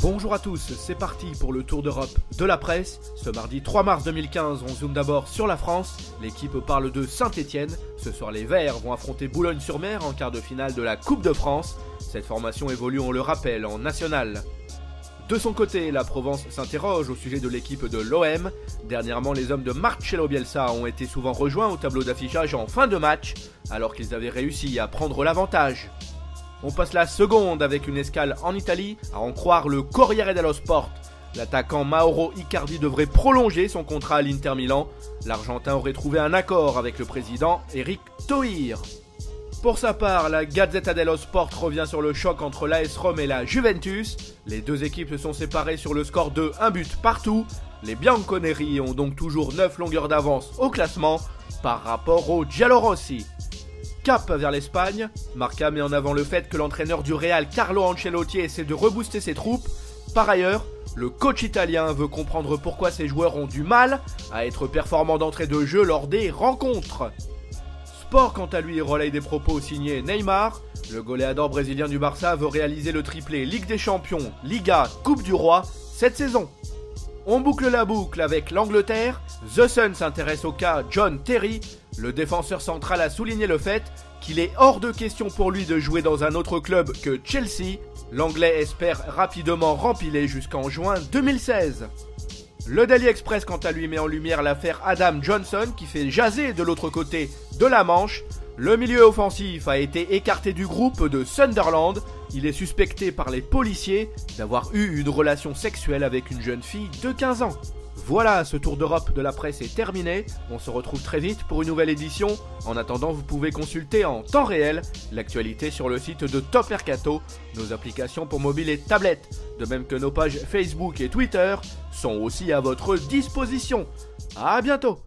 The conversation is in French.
Bonjour à tous, c'est parti pour le tour d'Europe de la presse. Ce mardi 3 mars 2015, on zoome d'abord sur la France. L'équipe parle de Saint-Etienne. Ce soir, les Verts vont affronter Boulogne-sur-Mer en quart de finale de la Coupe de France. Cette formation évolue, on le rappelle, en national. De son côté, la Provence s'interroge au sujet de l'équipe de l'OM. Dernièrement, les hommes de Marcelo Bielsa ont été souvent rejoints au tableau d'affichage en fin de match, alors qu'ils avaient réussi à prendre l'avantage. On passe la seconde avec une escale en Italie, à en croire le Corriere dello Sport. L'attaquant Mauro Icardi devrait prolonger son contrat à l'Inter Milan. L'Argentin aurait trouvé un accord avec le président Eric Thohir. Pour sa part, la Gazzetta dello Sport revient sur le choc entre l'AS Rome et la Juventus. Les deux équipes se sont séparées sur le score de 1 but partout. Les Bianconeri ont donc toujours 9 longueurs d'avance au classement par rapport aux Giallorossi. Cap vers l'Espagne, Marca met en avant le fait que l'entraîneur du Real Carlo Ancelotti essaie de rebooster ses troupes. Par ailleurs, le coach italien veut comprendre pourquoi ses joueurs ont du mal à être performants d'entrée de jeu lors des rencontres. Sport quant à lui relaye des propos signés Neymar. Le goléador brésilien du Barça veut réaliser le triplé Ligue des Champions, Liga, Coupe du Roi cette saison. On boucle la boucle avec l'Angleterre. The Sun s'intéresse au cas John Terry. Le défenseur central a souligné le fait qu'il est hors de question pour lui de jouer dans un autre club que Chelsea. L'Anglais espère rapidement rempiler jusqu'en juin 2016. Le Daily Express quant à lui met en lumière l'affaire Adam Johnson qui fait jaser de l'autre côté de la Manche. Le milieu offensif a été écarté du groupe de Sunderland. Il est suspecté par les policiers d'avoir eu une relation sexuelle avec une jeune fille de 15 ans. Voilà, ce tour d'Europe de la presse est terminé. On se retrouve très vite pour une nouvelle édition. En attendant, vous pouvez consulter en temps réel l'actualité sur le site de Top Mercato, nos applications pour mobile et tablette, de même que nos pages Facebook et Twitter sont aussi à votre disposition. À bientôt.